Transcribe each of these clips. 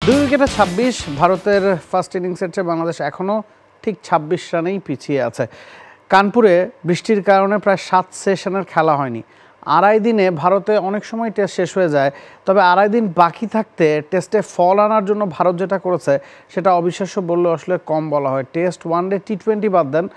2 উইকেটে 26 ভারতের ফার্স্ট ইনিংসের চেয়ে বাংলাদেশ এখনও ঠিক 26 রানেই পিছিয়ে আছে। কানপুরে বৃষ্টির কারণে প্রায় 7 সেশনের খেলা হয়নি। আড়াই দিনে ভারতে অনেক সময় টেস্ট শেষ হয়ে যায়, তবে আড়াই দিন বাকি থাকতে টেস্টে ফল আনার জন্য ভারত যেটা করেছে সেটা অবিশ্বাস্য বললে আসলে কম বলা হয়। টেস্ট, ওয়ানডে, টি20 বাদ দেন,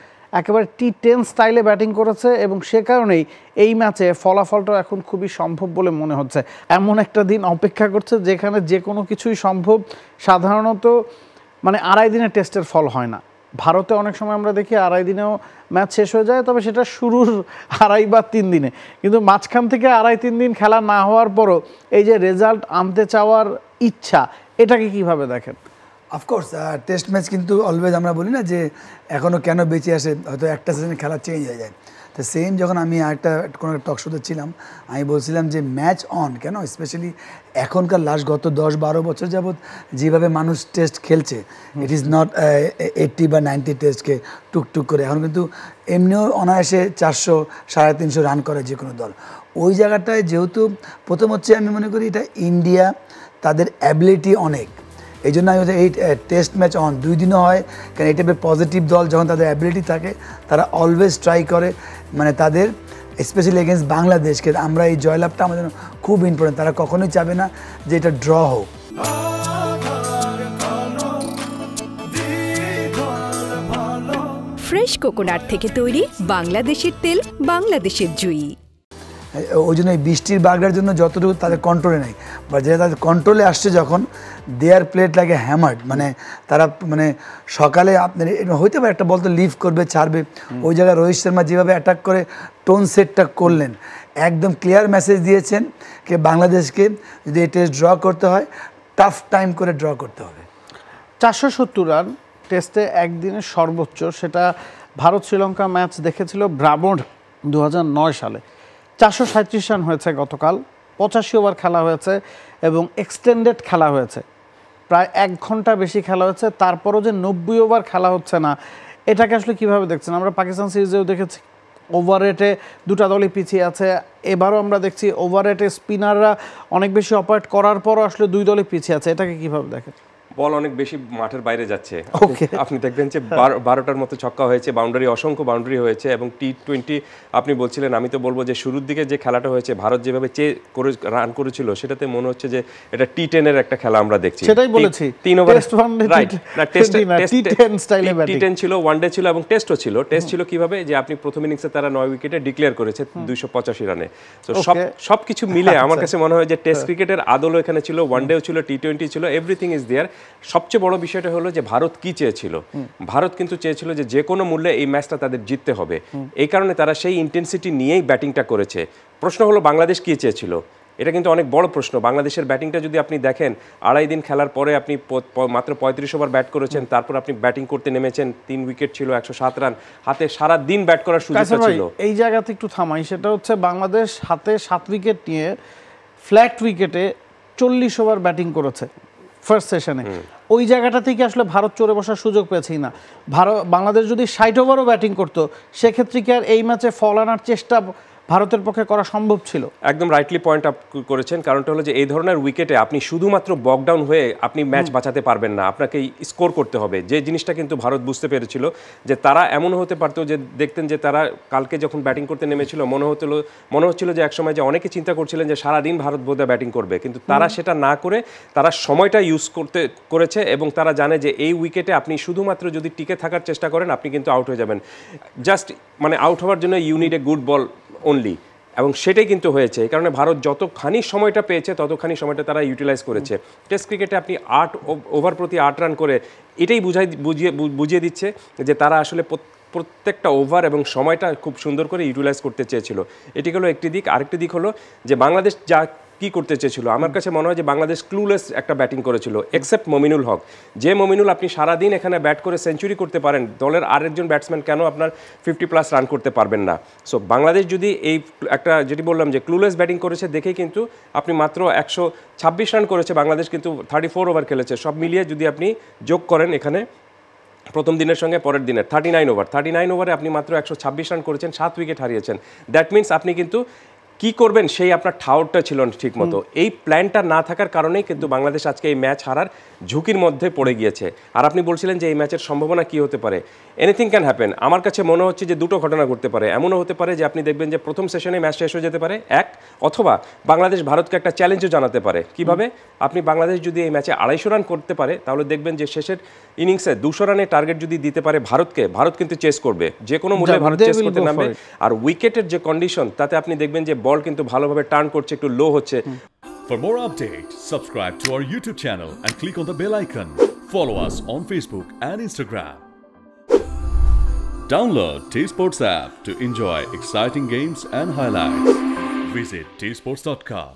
একেবারে টি10 স্টাইলে ব্যাটিং করেছে এবং সে কারণেই এই ম্যাচে ফলাফলটা এখন খুবই সম্ভব বলে মনে হচ্ছে। এমন একটা দিন অপেক্ষা করছে যেখানে যে কোনো কিছুই সম্ভব। সাধারণত আড়াই দিনে টেস্টের ফল হয় না। ভারতে অনেক সময় আমরা দেখি আড়াই দিনেও ম্যাচ শেষ হয়ে যায়, তবে সেটা শুরুর আড়াই বা 3 দিনে। কিন্তু মাঝখান থেকে 2.5-3 দিন খেলা না হওয়ার পরও এই যে রেজাল্ট আনতে চাওয়ার ইচ্ছা, এটাকে কিভাবে দেখেন? অফকোর্স টেস্ট ম্যাচ কিন্তু অলওয়েজ আমরা বলি না যে এখনও কেন বেঁচে আসে, হয়তো একটা সিজনে খেলা চেঞ্জ হয়ে যায়। তো সেম যখন আমি কোনো টক শোতে ছিলাম, আমি বলছিলাম যে ম্যাচ অন কেন, স্পেশালি এখনকার লাস্ট গত 10-12 বছর যাবৎ যেভাবে মানুষ টেস্ট খেলছে, ইট ইজ নট 80 বা 90 টেস্টকে টুকটুক করে। এখন কিন্তু এমনিও অনায়াসে 400-350 রান করে যে কোনো দল। ওই জায়গাটায় যেহেতু প্রথম হচ্ছে আমি মনে করি এটা ইন্ডিয়া, তাদের অ্যাবিলিটি অনেক, এই জন্য আমি এই টেস্ট ম্যাচ অন 2 দিনও হয়। কারণ এই টাইপের পজিটিভ দল যখন তাদের অ্যাবিলিটি থাকে তারা অলওয়েজ ট্রাই করে, তাদের স্পেশালি এগেনস্ট বাংলাদেশকে আমরা এই জয়লাভটা আমাদের খুব ইম্পর্টেন্ট। তারা কখনোই চাবে না যে এটা ড্র হোক। ফ্রেশ কোকোনাট থেকে তৈরি বাংলাদেশের তেল, বাংলাদেশের জুই। ওই জন্য এই বৃষ্টির বাগড়ার জন্য যতটুকু তাদের কন্ট্রোলে নেই, বা যেটা তাদের কন্ট্রোলে আসছে যখন দেয়ার প্লেট লাগে হ্যামার্ড, তারা সকালে আপনার হইতে পারে একটা বল তো লিভ করবে, ছাড়বে। ওই জায়গায় রোহিত শর্মা যেভাবে অ্যাটাক করে টোন সেটটা করলেন, একদম ক্লিয়ার মেসেজ দিয়েছেন যে বাংলাদেশকে যদি এই টেস্ট ড্র করতে হয়, টাফ টাইম করে ড্র করতে হবে। 470 রান টেস্টে একদিনের সর্বোচ্চ, সেটা ভারত শ্রীলঙ্কা ম্যাচ দেখেছিল ব্রাভোর 2009 সালে। 437 রান হয়েছে গতকাল, 85 ওভার খেলা হয়েছে এবং এক্সটেন্ডেড খেলা হয়েছে, প্রায় 1 ঘন্টা বেশি খেলা হয়েছে। তারপরও যে 90 ওভার খেলা হচ্ছে না, এটাকে আসলে কীভাবে দেখছেন? আমরা পাকিস্তান সিরিজেও দেখেছি ওভার রেটে দুটা দলই পিছিয়ে আছে, এবারও আমরা দেখছি ওভার রেটে স্পিনাররা অনেক বেশি অপারেট করার পরও আসলে 2 দলই পিছিয়ে আছে। এটাকে কীভাবে দেখেন? বল অনেক বেশি মাঠের বাইরে যাচ্ছে। আপনি দেখবেন যে 12টার মতো ছক্কা হয়েছে, বাউন্ডারি অসংখ্য বাউন্ডারি হয়েছে। এবং টি20 আপনি বলছিলেন, আমি তো বলবো যে শুরুর দিকে যে খেলাটা হয়েছে, ভারত যেভাবে রান করেছিল, সেটাতে মনে হচ্ছে যে এটা টি10 এর একটা খেলা আমরা দেখছি। সেটাই বলেছি, 3 ওভার টি10 ছিল, ওয়ানডে ছিল এবং টেস্টও ছিল। টেস্ট ছিল কিভাবে যে আপনি প্রথম ইনিংসে তারা 9 উইকেটে ডিক্লেয়ার করেছে 285 রানে। তো সবকিছু মিলে আমার কাছে মনে হয় যে টেস্ট ক্রিকেটের আদলও এখানে ছিল, ওয়ানডেও ছিল, টি20 ছিল, এভরিথিং ইজ দেয়ার। সবচেয়ে বড় বিষয়টা হলো যে ভারত কি চেয়েছিল। ভারত কিন্তু চেয়েছিল যে কোনো মূল্যে এই ম্যাচটা তাদের জিততে হবে। এই কারণে তারা সেই ইন্টেন্সিটি নিয়েই ব্যাটিংটা করেছে। প্রশ্ন হলো বাংলাদেশ কি চেয়েছিল, এটা কিন্তু অনেক বড় প্রশ্ন। বাংলাদেশের ব্যাটিংটা যদি আপনি দেখেন, আড়াই দিন খেলার পরে আপনি মাত্র 35 ওভার ব্যাট করেছেন, তারপর আপনি ব্যাটিং করতে নেমেছেন, 3 উইকেট ছিল, 107 রান, হাতে সারা দিন ব্যাট করার সুযোগ ছিল। এই জায়গাতে একটু থামাই, সেটা হচ্ছে বাংলাদেশ হাতে 7 উইকেট নিয়ে ফ্ল্যাট উইকেটে 40 ওভার ব্যাটিং করেছে ফার্স্ট সেশনে। ওই জায়গাটা থেকে আসলে ভারত চড়ে বসার সুযোগ পেয়েছেই না। বাংলাদেশ যদি 60 ওভারও ব্যাটিং করতো, সেক্ষেত্রে কি আর এই ম্যাচে ফল আনার চেষ্টা ভারতের পক্ষে করা সম্ভব ছিল? একদম রাইটলি পয়েন্ট আপ করেছেন। কারণটা হলো যে এই ধরনের উইকেটে আপনি শুধুমাত্র বকডাউন হয়ে আপনি ম্যাচ বাঁচাতে পারবেন না, আপনাকে স্কোর করতে হবে। যে জিনিসটা কিন্তু ভারত বুঝতে পেরেছিল, যে তারা এমন হতে পারতো যে দেখতেন যে তারা কালকে যখন ব্যাটিং করতে নেমেছিল, মনে হচ্ছিল যে একসময় যে অনেকে চিন্তা করছিলেন যে সারাদিন ভারত বোধহয় ব্যাটিং করবে, কিন্তু তারা সেটা না করে তারা সময়টা ইউজ করেছে এবং তারা জানে যে এই উইকেটে আপনি শুধুমাত্র যদি টিকে থাকার চেষ্টা করেন, আপনি কিন্তু আউট হয়ে যাবেন। জাস্ট আউট হওয়ার জন্য you need a good ball only, এবং সেটাই কিন্তু হয়েছে। এই কারণে ভারত যতখানি সময়টা পেয়েছে ততখানি সময়টা তারা ইউটিলাইজ করেছে। টেস্ট ক্রিকেটে আপনি 8 ওভার প্রতি 8 রান করে এটাই বুঝিয়ে দিচ্ছে যে তারা আসলে প্রত্যেকটা ওভার এবং সময়টা খুব সুন্দর করে ইউটিলাইজ করতে চেয়েছিল। এটি হলো একটি দিক। আরেকটি দিক হলো যে বাংলাদেশ যা কি করতে চেয়েছিল, আমার কাছে মনে হয় যে বাংলাদেশ ক্লুলেস একটা ব্যাটিং করেছিল, এক্সেপ্ট মমিনুল হক। যে মমিনুল আপনি সারাদিন এখানে ব্যাট করে সেঞ্চুরি করতে পারেন, দলের আরেকজন ব্যাটসম্যান কেন আপনার 50+ রান করতে পারবেন না? সো বাংলাদেশ যদি এই একটা যেটি বললাম যে ক্লুলেস ব্যাটিং করেছে, দেখেই কিন্তু আপনি মাত্র 126 রান করেছে বাংলাদেশ, কিন্তু 34 ওভার খেলেছে। সব মিলিয়ে যদি আপনি যোগ করেন এখানে প্রথম দিনের সঙ্গে পরের দিনের 39 ওভারে আপনি মাত্র 126 রান করেছেন, 7 উইকেট হারিয়েছেন। দ্যাট মিনস আপনি কিন্তু কি করবেন সেই আপনার ঠাউরটা ছিল না ঠিক মতো। এই প্ল্যানটা না থাকার কারণেই কিন্তু বাংলাদেশ আজকে এই ম্যাচ হারার ঝুঁকির মধ্যে পড়ে গিয়েছে। আর আপনি বলছিলেন যে এই ম্যাচের সম্ভাবনা কি হতে পারে, এনিথিং ক্যান হ্যাপেন। আমার কাছে মনে হচ্ছে যে দুটো ঘটনা ঘটতে পারে। এমনও হতে পারে যে আপনি দেখবেন যে প্রথম সেশনে ম্যাচ শেষ হয়ে যেতে পারে এক, অথবা বাংলাদেশ ভারতকে একটা চ্যালেঞ্জও জানাতে পারে। কিভাবে? আপনি বাংলাদেশ যদি এই ম্যাচে 250 রান করতে পারে তাহলে দেখবেন যে শেষের ইনিংসে 200 রানের টার্গেট যদি দিতে পারে ভারতকে, ভারত কিন্তু চেস করবে, যে কোনো মূল্যে ভারত চেস করতে নামবে। আর উইকেটের যে কন্ডিশন তাতে আপনি দেখবেন যে বল কিন্তু ভালোভাবে টার্ন করছে, একটু লো হচ্ছে। For more updates, subscribe to our YouTube channel and click on the bell icon. Follow us on Facebook and Instagram. Download T-Sports app to enjoy exciting games and highlights. Visit tsports.com.